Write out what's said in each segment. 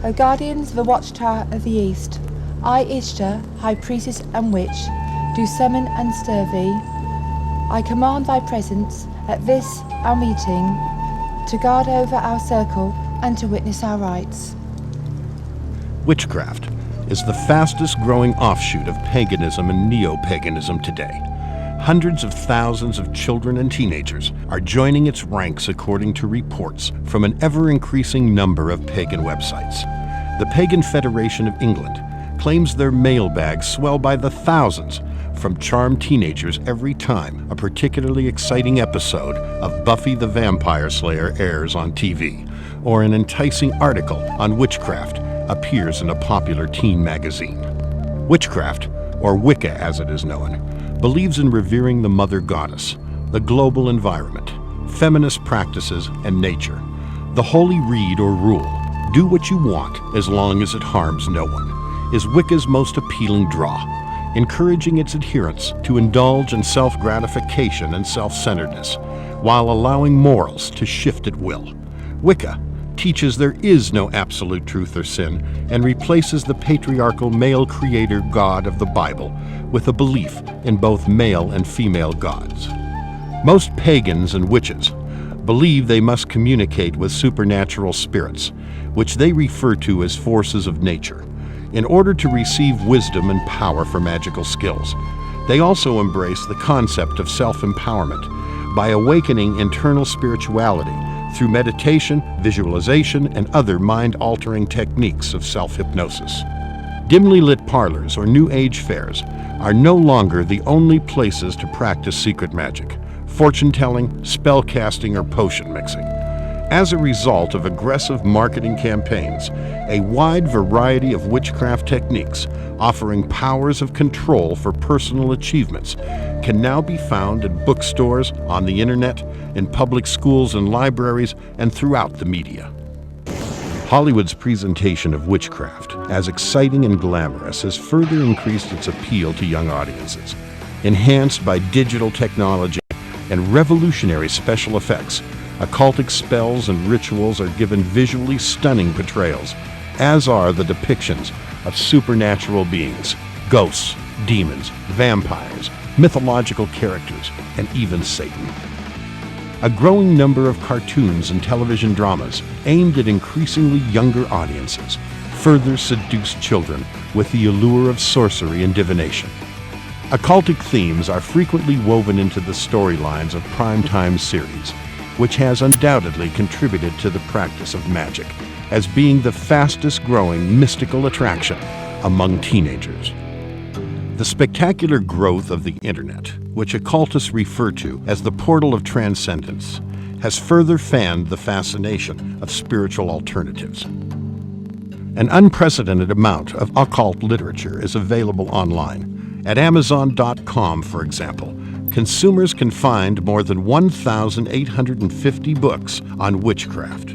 O guardians of the watchtower of the east, I, Ishtar, high priestess and witch, do summon and stir thee. I command thy presence at this our meeting, to guard over our circle and to witness our rites. Witchcraft is the fastest growing offshoot of paganism and neo-paganism today. Hundreds of thousands of children and teenagers are joining its ranks according to reports from an ever-increasing number of pagan websites. The Pagan Federation of England claims their mailbags swell by the thousands from charmed teenagers every time a particularly exciting episode of Buffy the Vampire Slayer airs on TV, or an enticing article on witchcraft appears in a popular teen magazine. Witchcraft, or Wicca as it is known, believes in revering the mother goddess, the global environment, feminist practices, and nature. The holy reed or rule, do what you want as long as it harms no one, is Wicca's most appealing draw, encouraging its adherents to indulge in self-gratification and self-centeredness, while allowing morals to shift at will. Wicca teaches there is no absolute truth or sin, and replaces the patriarchal male creator god of the Bible with a belief in both male and female gods. Most pagans and witches believe they must communicate with supernatural spirits, which they refer to as forces of nature, in order to receive wisdom and power for magical skills. They also embrace the concept of self-empowerment by awakening internal spirituality through meditation, visualization, and other mind-altering techniques of self-hypnosis. Dimly lit parlors or New Age fairs are no longer the only places to practice secret magic, fortune-telling, spell-casting, or potion mixing. As a result of aggressive marketing campaigns, a wide variety of witchcraft techniques offering powers of control for personal achievements can now be found at bookstores, on the internet, in public schools and libraries, and throughout the media. Hollywood's presentation of witchcraft as exciting and glamorous has further increased its appeal to young audiences. Enhanced by digital technology and revolutionary special effects, occultic spells and rituals are given visually stunning portrayals, as are the depictions of supernatural beings, ghosts, demons, vampires, mythological characters, and even Satan. A growing number of cartoons and television dramas aimed at increasingly younger audiences further seduce children with the allure of sorcery and divination. Occultic themes are frequently woven into the storylines of primetime series, which has undoubtedly contributed to the practice of magic as being the fastest growing mystical attraction among teenagers. The spectacular growth of the internet, which occultists refer to as the portal of transcendence, has further fanned the fascination of spiritual alternatives. An unprecedented amount of occult literature is available online. At Amazon.com, for example, consumers can find more than 1,850 books on witchcraft.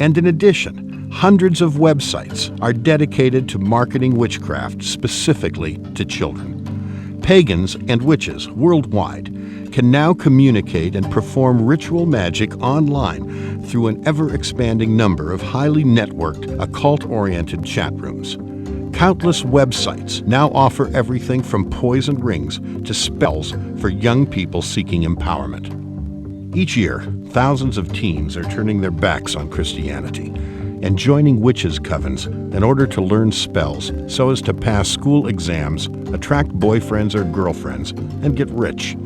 And in addition, hundreds of websites are dedicated to marketing witchcraft specifically to children. Pagans and witches worldwide can now communicate and perform ritual magic online through an ever-expanding number of highly networked, occult-oriented chat rooms. Countless websites now offer everything from poison rings to spells for young people seeking empowerment. Each year, thousands of teens are turning their backs on Christianity and joining witches' covens in order to learn spells so as to pass school exams, attract boyfriends or girlfriends, and get rich.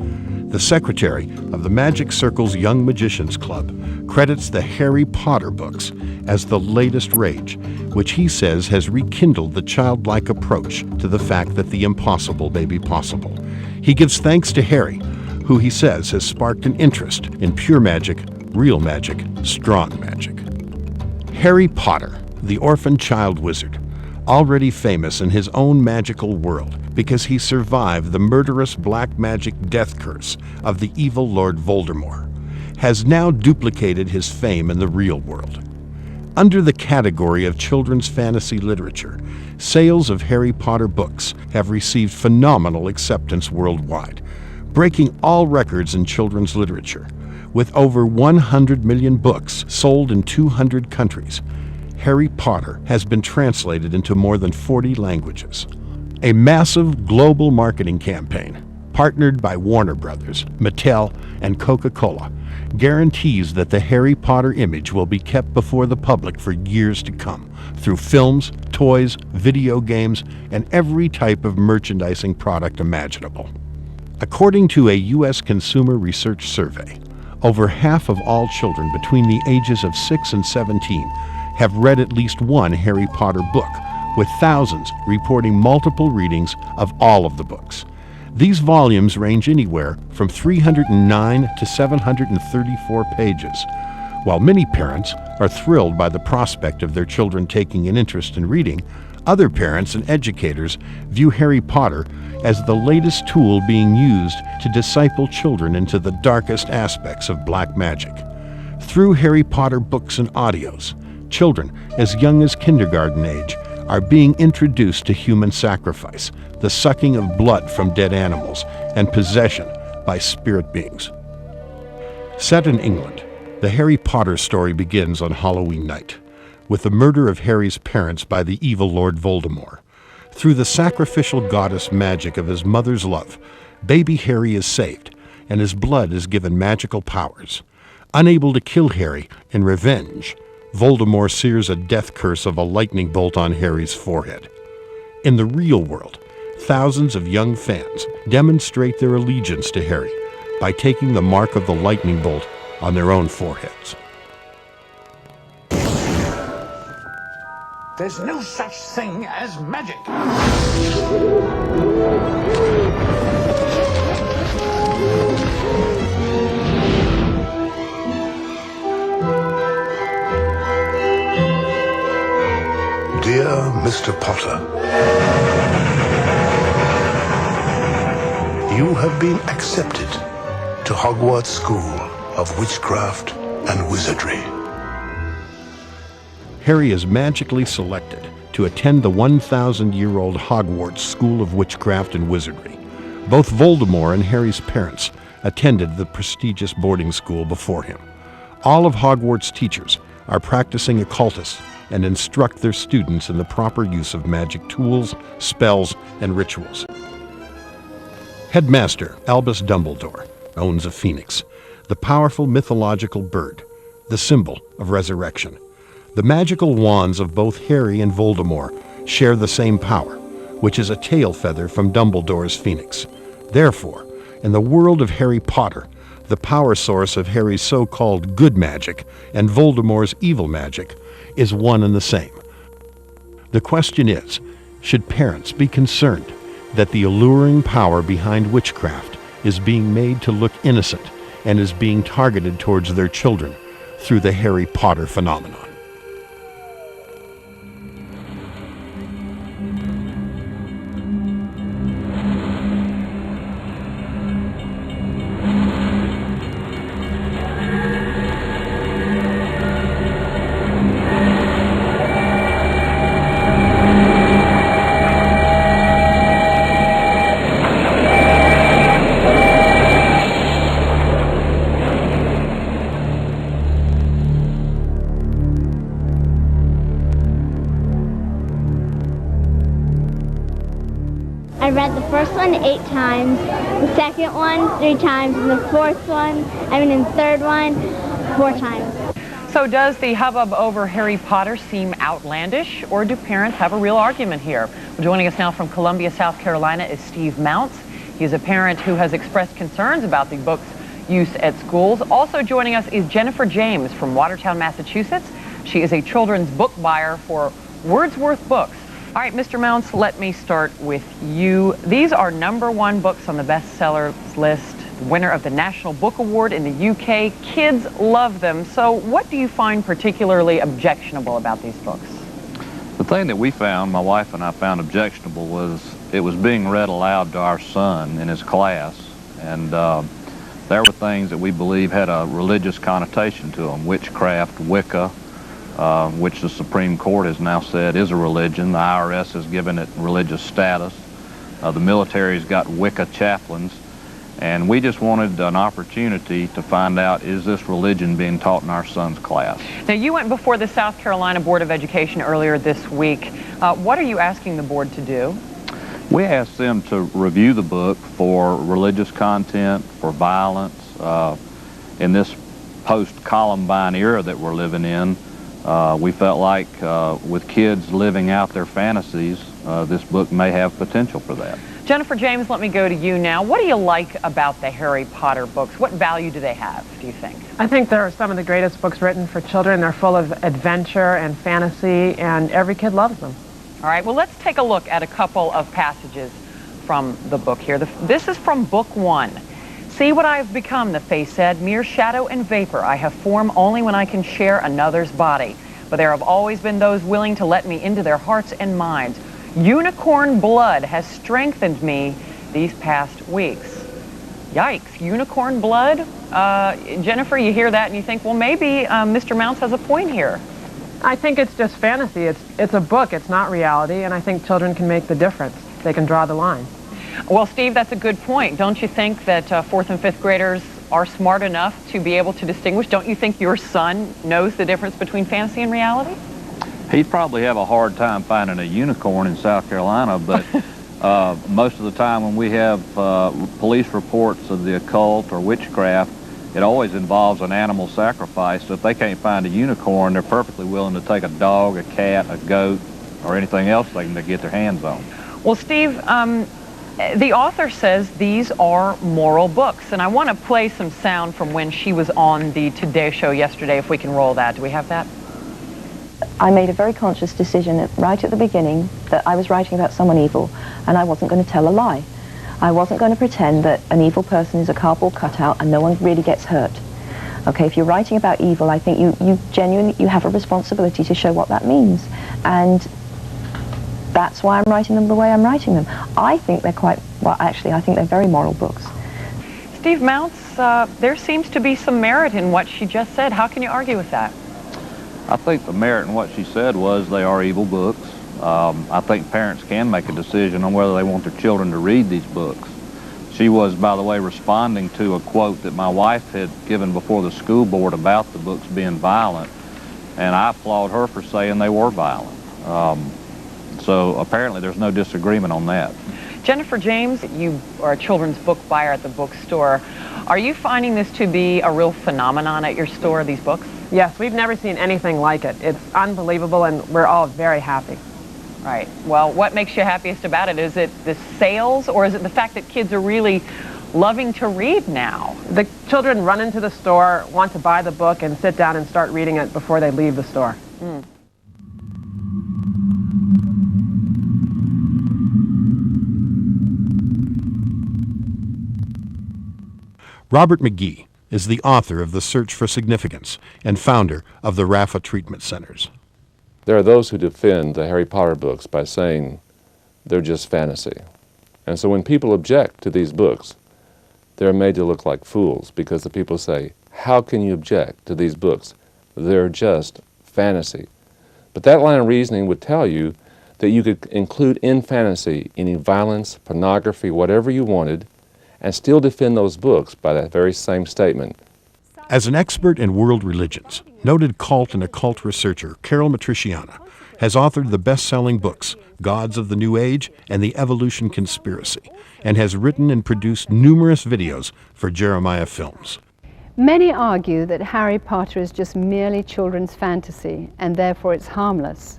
The secretary of the Magic Circle's Young Magicians Club credits the Harry Potter books as the latest rage, which he says has rekindled the childlike approach to the fact that the impossible may be possible. He gives thanks to Harry, who he says has sparked an interest in pure magic, real magic, strong magic. Harry Potter, the orphan child wizard, already famous in his own magical world because he survived the murderous black magic death curse of the evil Lord Voldemort, has now duplicated his fame in the real world. Under the category of children's fantasy literature, sales of Harry Potter books have received phenomenal acceptance worldwide, breaking all records in children's literature. With over 100 million books sold in 200 countries, Harry Potter has been translated into more than 40 languages. A massive global marketing campaign, partnered by Warner Brothers, Mattel, and Coca-Cola, guarantees that the Harry Potter image will be kept before the public for years to come through films, toys, video games, and every type of merchandising product imaginable. According to a U.S. Consumer Research Survey, over half of all children between the ages of 6 and 17 have read at least one Harry Potter book, with thousands reporting multiple readings of all of the books. These volumes range anywhere from 309 to 734 pages. While many parents are thrilled by the prospect of their children taking an interest in reading, other parents and educators view Harry Potter as the latest tool being used to disciple children into the darkest aspects of black magic. Through Harry Potter books and audios, children as young as kindergarten age are being introduced to human sacrifice, the sucking of blood from dead animals, and possession by spirit beings. Set in England, the Harry Potter story begins on Halloween night, with the murder of Harry's parents by the evil Lord Voldemort. Through the sacrificial goddess magic of his mother's love, baby Harry is saved, and his blood is given magical powers. Unable to kill Harry in revenge, Voldemort sears a death curse of a lightning bolt on Harry's forehead. In the real world, thousands of young fans demonstrate their allegiance to Harry by taking the mark of the lightning bolt on their own foreheads. There's no such thing as magic. Dear Mr. Potter, you have been accepted to Hogwarts School of Witchcraft and Wizardry. Harry is magically selected to attend the 1,000-year-old Hogwarts School of Witchcraft and Wizardry. Both Voldemort and Harry's parents attended the prestigious boarding school before him. All of Hogwarts' teachers are practicing occultists and instruct their students in the proper use of magic tools, spells, and rituals. Headmaster Albus Dumbledore owns a phoenix, the powerful mythological bird, the symbol of resurrection. The magical wands of both Harry and Voldemort share the same power, which is a tail feather from Dumbledore's phoenix. Therefore, in the world of Harry Potter, the power source of Harry's so-called good magic and Voldemort's evil magic is one and the same. The question is, should parents be concerned that the alluring power behind witchcraft is being made to look innocent and is being targeted towards their children through the Harry Potter phenomenon? I read the first one 8 times, the second one 3 times, and the third one 4 times. So does the hubbub over Harry Potter seem outlandish, or do parents have a real argument here? Well, joining us now from Columbia, South Carolina is Steve Mounts. He's a parent who has expressed concerns about the book's use at schools. Also joining us is Jennifer James from Watertown, Massachusetts. She is a children's book buyer for Wordsworth Books. All right, Mr. Mounts, let me start with you. These are #1 books on the bestsellers list, winner of the National Book Award in the UK. Kids love them. So what do you find particularly objectionable about these books? The thing that we found, my wife and I found objectionable, was it was being read aloud to our son in his class. And there were things that we believe had a religious connotation to them: witchcraft, Wicca, which the Supreme Court has now said is a religion. The IRS has given it religious status. The military's got Wicca chaplains. And we just wanted an opportunity to find out, is this religion being taught in our son's class? Now, you went before the South Carolina Board of Education earlier this week. What are you asking the board to do? We asked them to review the book for religious content, for violence. In this post-Columbine era that we're living in, we felt like with kids living out their fantasies, this book may have potential for that. Jennifer James, let me go to you now. What do you like about the Harry Potter books? What value do they have, do you think? I think they're some of the greatest books written for children. They're full of adventure and fantasy, and every kid loves them. All right, well, let's take a look at a couple of passages from the book here. This is from Book 1. See what I have become, the face said, mere shadow and vapor. I have form only when I can share another's body. But there have always been those willing to let me into their hearts and minds. Unicorn blood has strengthened me these past weeks. Yikes, unicorn blood? Jennifer, you hear that and you think, well, maybe Mr. Mounts has a point here. I think it's just fantasy. It's a book, it's not reality, and I think children can make the difference. They can draw the line. Well, Steve, that's a good point. Don't you think that 4th and 5th graders are smart enough to be able to distinguish? Don't you think your son knows the difference between fantasy and reality? He'd probably have a hard time finding a unicorn in South Carolina, but most of the time when we have police reports of the occult or witchcraft, it always involves an animal sacrifice. So if they can't find a unicorn, they're perfectly willing to take a dog, a cat, a goat, or anything else they can get their hands on. Well, Steve, the author says these are moral books, and I want to play some sound from when she was on the Today Show yesterday, if we can roll that. Do we have that? I made a very conscious decision right at the beginning that I was writing about someone evil, and I wasn't going to tell a lie. I wasn't going to pretend that an evil person is a cardboard cutout and no one really gets hurt. Okay, if you're writing about evil, I think you genuinely have a responsibility to show what that means. And that's why I'm writing them the way I'm writing them. I think they're I think they're very moral books. Steve Mounts, there seems to be some merit in what she just said. How can you argue with that? I think the merit in what she said was they are evil books. I think parents can make a decision on whether they want their children to read these books. She was, by the way, responding to a quote that my wife had given before the school board about the books being violent, and I applaud her for saying they were violent. So apparently there's no disagreement on that. Jennifer James, you are a children's book buyer at the bookstore. Are you finding this to be a real phenomenon at your store, these books? Yes, we've never seen anything like it. It's unbelievable, and we're all very happy. Right. Well, what makes you happiest about it? Is it the sales, or is it the fact that kids are really loving to read now? The children run into the store, want to buy the book, and sit down and start reading it before they leave the store. Mm. Robert McGee is the author of The Search for Significance and founder of the Rafa Treatment Centers. There are those who defend the Harry Potter books by saying they're just fantasy. And so when people object to these books, they're made to look like fools, because the people say, how can you object to these books? They're just fantasy. But that line of reasoning would tell you that you could include in fantasy any violence, pornography, whatever you wanted, and still defend those books by that very same statement. As an expert in world religions, noted cult and occult researcher Carol Matriciana has authored the best-selling books Gods of the New Age and The Evolution Conspiracy, and has written and produced numerous videos for Jeremiah Films. Many argue that Harry Potter is just merely children's fantasy, and therefore it's harmless.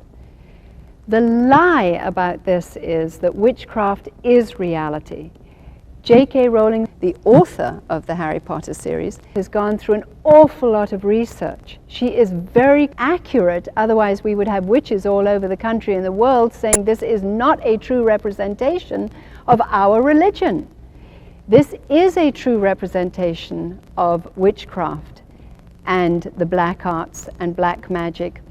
The lie about this is that witchcraft is reality. J.K. Rowling, the author of the Harry Potter series, has gone through an awful lot of research. She is very accurate, otherwise we would have witches all over the country and the world saying this is not a true representation of our religion. This is a true representation of witchcraft and the black arts and black magic.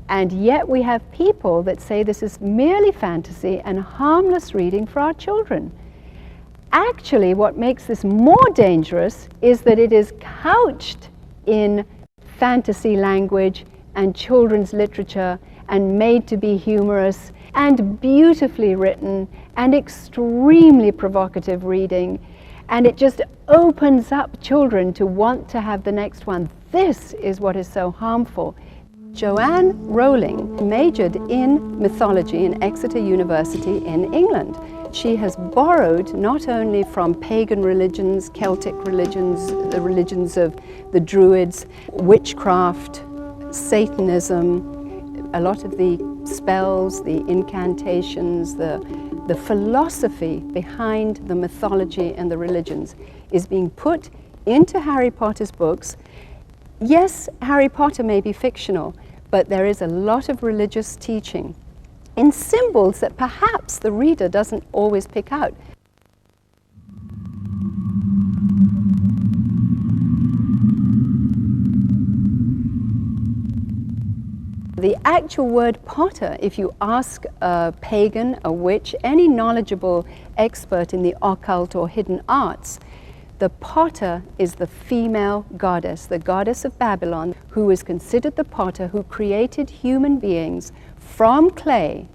And yet we have people that say this is merely fantasy and harmless reading for our children. Actually, what makes this more dangerous is that it is couched in fantasy language and children's literature and made to be humorous and beautifully written and extremely provocative reading. And it just opens up children to want to have the next one. This is what is so harmful. Joanne Rowling majored in mythology in Exeter University in England. She has borrowed not only from pagan religions, Celtic religions, the religions of the Druids, witchcraft, Satanism, a lot of the spells, the incantations, the philosophy behind the mythology and the religions is being put into Harry Potter's books. Yes, Harry Potter may be fictional, but there is a lot of religious teaching in symbols that perhaps the reader doesn't always pick out. The actual word Potter, if you ask a pagan, a witch, any knowledgeable expert in the occult or hidden arts, the potter is the female goddess, the goddess of Babylon, who is considered the potter who created human beings from clay.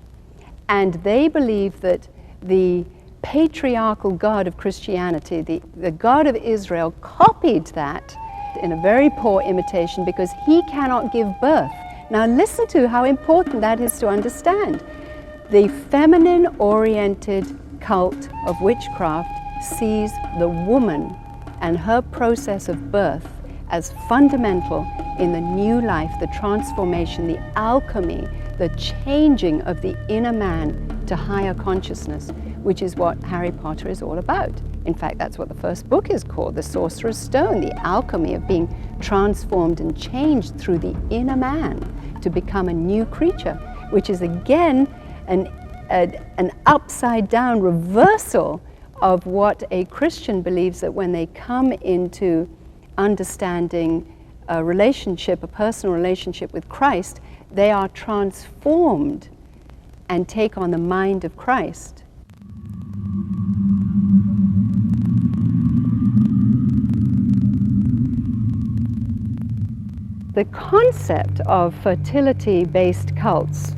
And they believe that the patriarchal God of Christianity, the God of Israel, copied that in a very poor imitation because he cannot give birth. Now listen to how important that is to understand. The feminine-oriented cult of witchcraft sees the woman and her process of birth as fundamental in the new life, the transformation, the alchemy, the changing of the inner man to higher consciousness, which is what Harry Potter is all about. In fact, that's what the first book is called, The Sorcerer's Stone, the alchemy of being transformed and changed through the inner man to become a new creature, which is again an upside down reversal of what a Christian believes, that when they come into understanding a relationship, a personal relationship with Christ, they are transformed and take on the mind of Christ. The concept of fertility-based cults,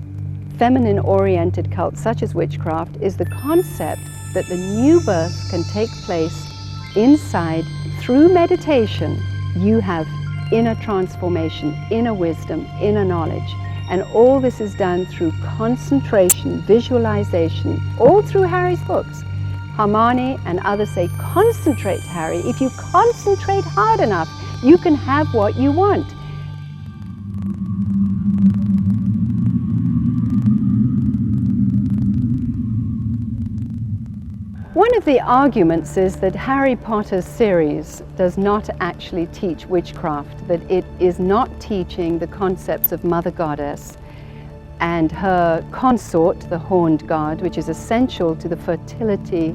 feminine-oriented cults such as witchcraft, is the concept that the new birth can take place inside through meditation. You have inner transformation, inner wisdom, inner knowledge. And all this is done through concentration, visualization, all through Harry's books. Hermione and others say, concentrate, Harry. If you concentrate hard enough, you can have what you want. One of the arguments is that Harry Potter's series does not actually teach witchcraft, that it is not teaching the concepts of Mother Goddess and her consort, the Horned God, which is essential to the fertility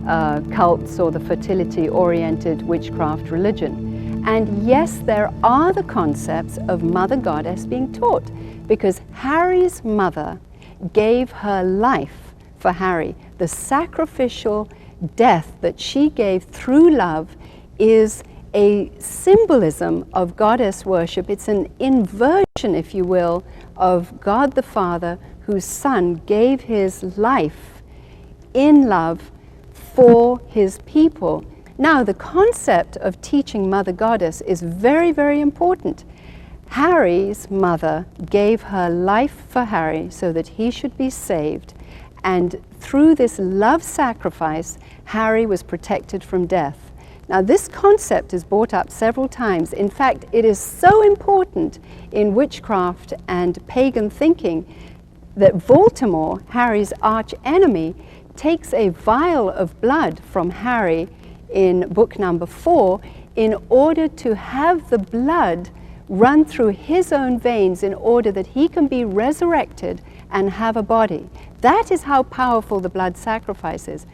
cults or the fertility-oriented witchcraft religion. And yes, there are the concepts of Mother Goddess being taught, because Harry's mother gave her life for Harry. The sacrificial death that she gave through love is a symbolism of goddess worship. It's an inversion, if you will, of God the Father, whose Son gave his life in love for his people. Now, the concept of teaching Mother Goddess is very, very important. Harry's mother gave her life for Harry so that he should be saved. And through this love sacrifice, Harry was protected from death. Now, this concept is brought up several times. In fact, it is so important in witchcraft and pagan thinking that Voldemort, Harry's arch enemy, takes a vial of blood from Harry in book number 4 in order to have the blood run through his own veins in order that he can be resurrected and have a body. That is how powerful the blood sacrifice is.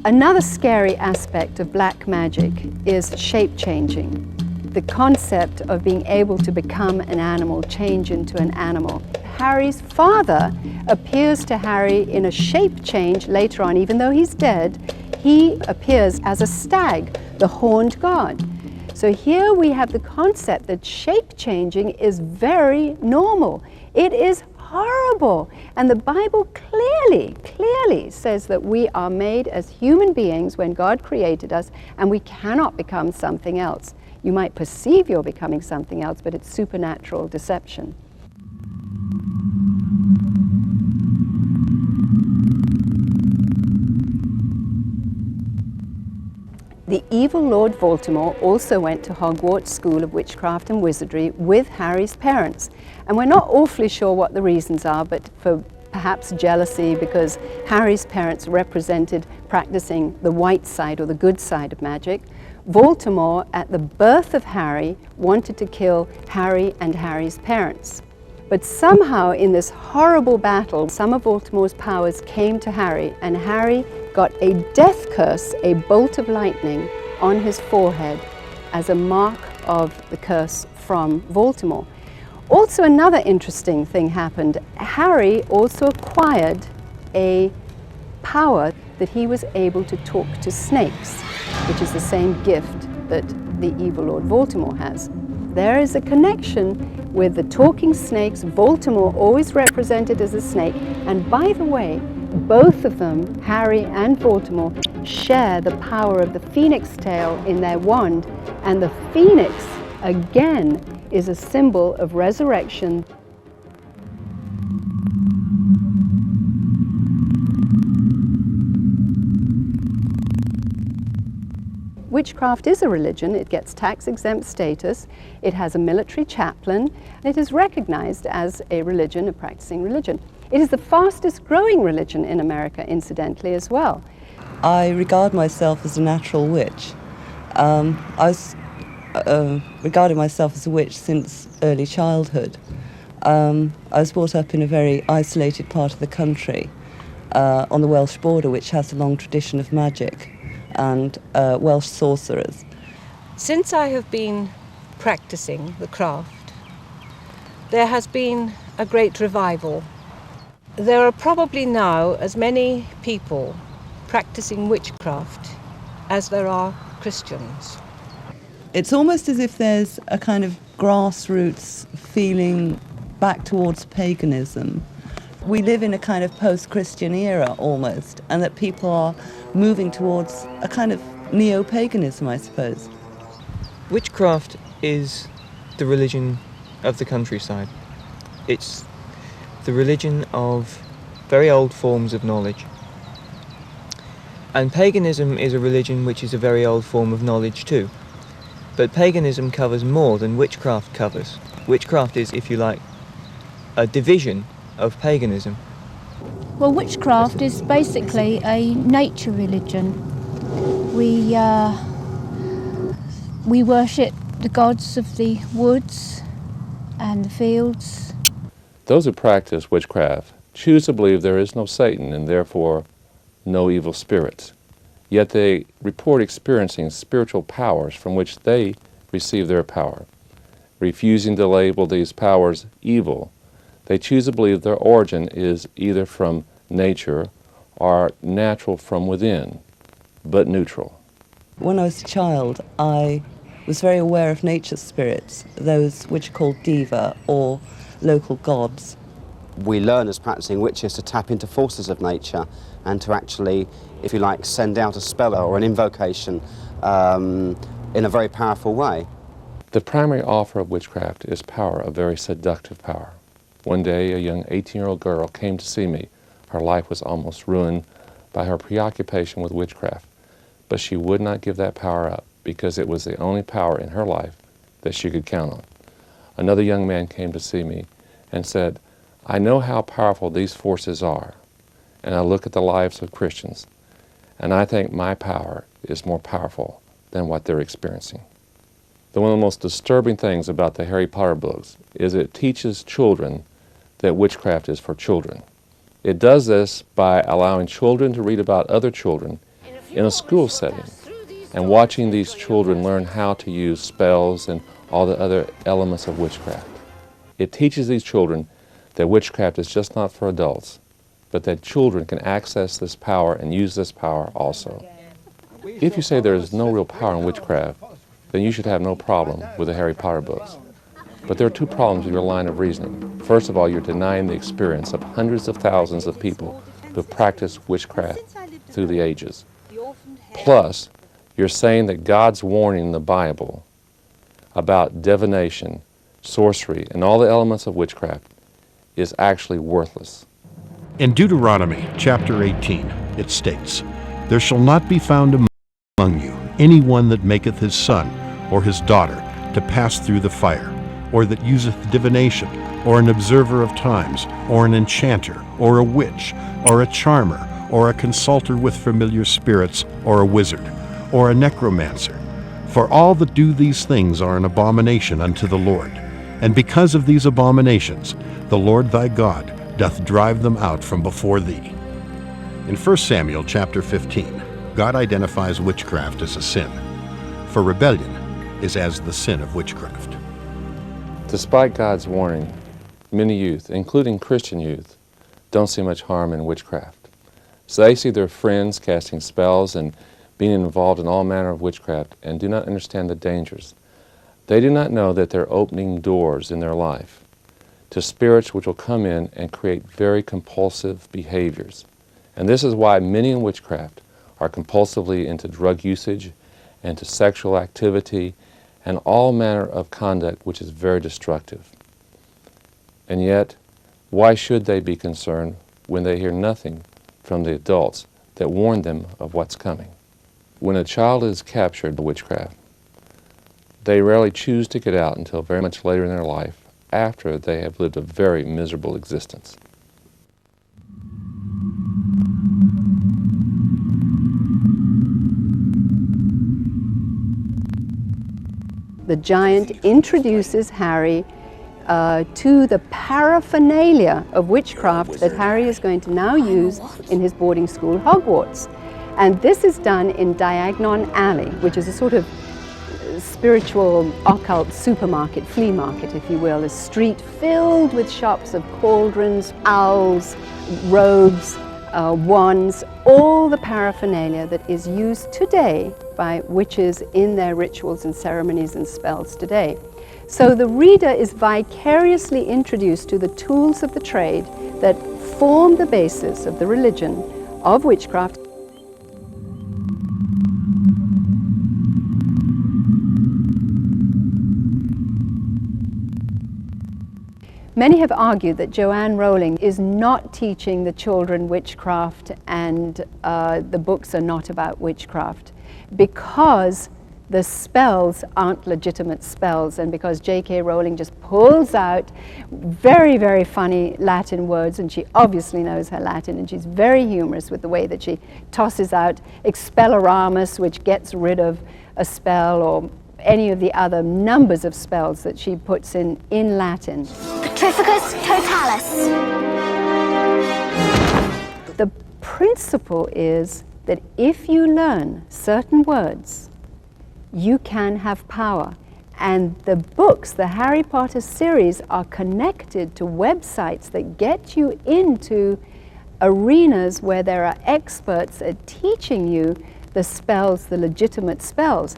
Another scary aspect of black magic is shape changing. The concept of being able to become an animal, change into an animal. Harry's father appears to Harry in a shape change later on. Even though he's dead, he appears as a stag, the Horned God. So here we have the concept that shape changing is very normal. It is horrible. And the Bible clearly says that we are made as human beings when God created us, and we cannot become something else. You might perceive you're becoming something else, but it's supernatural deception. The evil Lord Voldemort also went to Hogwarts School of Witchcraft and Wizardry with Harry's parents. And we're not awfully sure what the reasons are, but for perhaps jealousy, because Harry's parents represented practicing the white side or the good side of magic. Voldemort, at the birth of Harry, wanted to kill Harry and Harry's parents. But somehow in this horrible battle, some of Voldemort's powers came to Harry, and Harry got a death curse, a bolt of lightning, on his forehead as a mark of the curse from Voldemort. Also, another interesting thing happened. Harry also acquired a power that he was able to talk to snakes, which is the same gift that the evil Lord Voldemort has. There is a connection with the talking snakes. Voldemort always represented as a snake, and by the way, both of them, Harry and Voldemort, share the power of the phoenix tail in their wand, and the phoenix, again, is a symbol of resurrection. Witchcraft is a religion. It gets tax-exempt status. It has a military chaplain. It is recognized as a religion, a practicing religion. It is the fastest growing religion in America, incidentally, as well. I regard myself as a natural witch. I regarded myself as a witch since early childhood. I was brought up in a very isolated part of the country, on the Welsh border, which has a long tradition of magic and Welsh sorcerers. Since I have been practicing the craft, there has been a great revival. There are probably now as many people practicing witchcraft as there are Christians. It's almost as if there's a kind of grassroots feeling back towards paganism. We live in a kind of post-Christian era almost, and that people are moving towards a kind of neo-paganism, I suppose. Witchcraft is the religion of the countryside. It's the religion of very old forms of knowledge. And paganism is a religion which is a very old form of knowledge too. But paganism covers more than witchcraft covers. Witchcraft is, if you like, a division of paganism. Well, witchcraft is basically a nature religion. We worship the gods of the woods and the fields. Those who practice witchcraft choose to believe there is no Satan and therefore no evil spirits. Yet they report experiencing spiritual powers from which they receive their power. Refusing to label these powers evil, they choose to believe their origin is either from nature or natural from within, but neutral. When I was a child, I was very aware of nature spirits, those which are called diva or local gods. We learn as practicing witches to tap into forces of nature and to actually, if you like, send out a spell or an invocation in a very powerful way. The primary offer of witchcraft is power, a very seductive power. One day, a young 18-year-old girl came to see me. Her life was almost ruined by her preoccupation with witchcraft, but she would not give that power up because it was the only power in her life that she could count on. Another young man came to see me and said, "I know how powerful these forces are, and I look at the lives of Christians, and I think my power is more powerful than what they're experiencing." One of the most disturbing things about the Harry Potter books is it teaches children that witchcraft is for children. It does this by allowing children to read about other children in a school setting and watching these children learn how to use spells and all the other elements of witchcraft. It teaches these children that witchcraft is just not for adults, but that children can access this power and use this power also. If you say there is no real power in witchcraft, then you should have no problem with the Harry Potter books. But there are two problems with your line of reasoning. First of all, you're denying the experience of hundreds of thousands of people who have practiced witchcraft through the ages. Plus, you're saying that God's warning in the Bible about divination, sorcery, and all the elements of witchcraft is actually worthless. In Deuteronomy chapter 18, it states, "There shall not be found among you any one that maketh his son or his daughter to pass through the fire, or that useth divination, or an observer of times, or an enchanter, or a witch, or a charmer, or a consulter with familiar spirits, or a wizard, or a necromancer. For all that do these things are an abomination unto the Lord. And because of these abominations, the Lord thy God doth drive them out from before thee." In 1 Samuel chapter 15, God identifies witchcraft as a sin, for rebellion is as the sin of witchcraft. Despite God's warning, many youth, including Christian youth, don't see much harm in witchcraft. So they see their friends casting spells and being involved in all manner of witchcraft and do not understand the dangers. They do not know that they're opening doors in their life to spirits which will come in and create very compulsive behaviors. And this is why many in witchcraft are compulsively into drug usage and to sexual activity and all manner of conduct which is very destructive. And yet, why should they be concerned when they hear nothing from the adults that warn them of what's coming? When a child is captured by witchcraft, they rarely choose to get out until very much later in their life, after they have lived a very miserable existence. The giant introduces Harry to the paraphernalia of witchcraft that Harry is going to now use in his boarding school, Hogwarts. And this is done in Diagon Alley, which is a sort of spiritual, occult supermarket, flea market, if you will, a street filled with shops of cauldrons, owls, robes, wands, all the paraphernalia that is used today by witches in their rituals and ceremonies and spells today. So the reader is vicariously introduced to the tools of the trade that form the basis of the religion of witchcraft. Many have argued that Joanne Rowling is not teaching the children witchcraft and the books are not about witchcraft because the spells aren't legitimate spells and because J.K. Rowling just pulls out very, very funny Latin words, and she obviously knows her Latin, and she's very humorous with the way that she tosses out expelloramus, which gets rid of a spell, or any of the other numbers of spells that she puts in Latin. Petrificus totalis. The principle is that if you learn certain words, you can have power. And the books, the Harry Potter series, are connected to websites that get you into arenas where there are experts at teaching you the spells, the legitimate spells.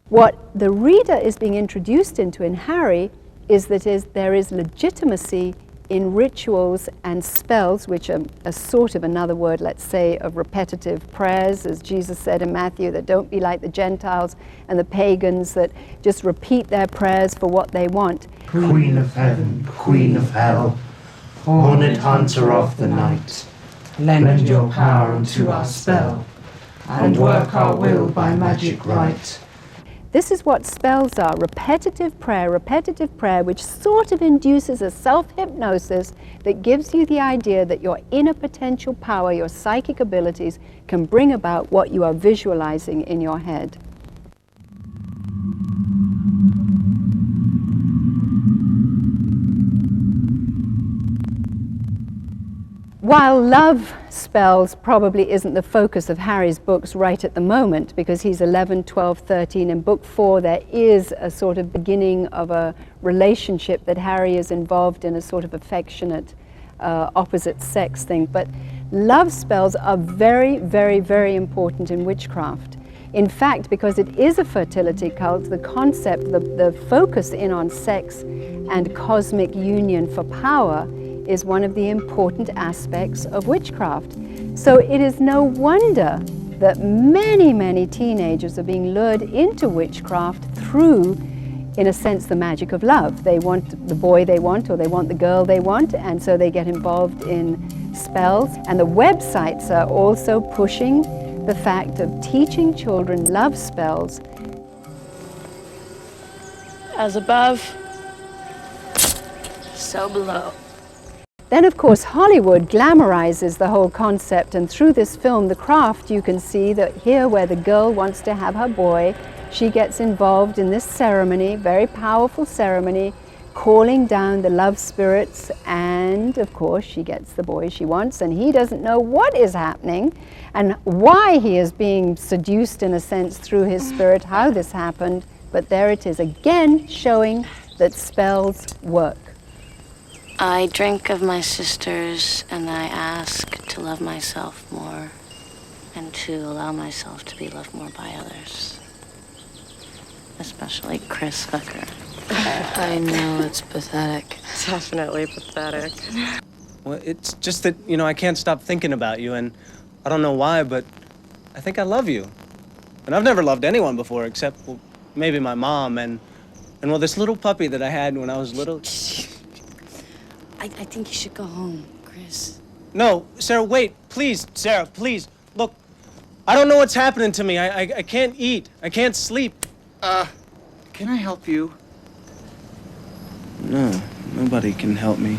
What the reader is being introduced into in Harry is that there is legitimacy in rituals and spells, which are a sort of another word, let's say, of repetitive prayers, as Jesus said in Matthew, that don't be like the Gentiles and the pagans that just repeat their prayers for what they want. Queen of heaven, Queen of hell, horned hunter of the night, lend your power unto our spell, and work our will by magic right. This is what spells are, repetitive prayer, which sort of induces a self-hypnosis that gives you the idea that your inner potential power, your psychic abilities, can bring about what you are visualizing in your head. While love spells probably isn't the focus of Harry's books right at the moment, because he's 11, 12, 13. In book 4 there is a sort of beginning of a relationship that Harry is involved in, a sort of affectionate opposite sex thing. But love spells are very, very, very important in witchcraft. In fact, because it is a fertility cult, the concept, the focus in on sex and cosmic union for power is one of the important aspects of witchcraft. So it is no wonder that many, many teenagers are being lured into witchcraft through, in a sense, the magic of love. They want the boy they want, or they want the girl they want, and so they get involved in spells. And the websites are also pushing the fact of teaching children love spells. As above, so below. Then, of course, Hollywood glamorizes the whole concept, and through this film, The Craft, you can see that here where the girl wants to have her boy, she gets involved in this ceremony, very powerful ceremony, calling down the love spirits, and of course she gets the boy she wants, and he doesn't know what is happening and why he is being seduced in a sense through his spirit, how this happened, but there it is again, showing that spells work. I drink of my sisters, and I ask to love myself more and to allow myself to be loved more by others. Especially Chris Hooker. I know, it's pathetic. Definitely pathetic. Well, it's just that, you know, I can't stop thinking about you, and I don't know why, but I think I love you. And I've never loved anyone before, except, well, maybe my mom, and well, this little puppy that I had when I was little. I think you should go home, Chris. No, Sarah, wait, please, Sarah, please. Look, I don't know what's happening to me. I can't eat. I can't sleep. Can I help you? No, nobody can help me.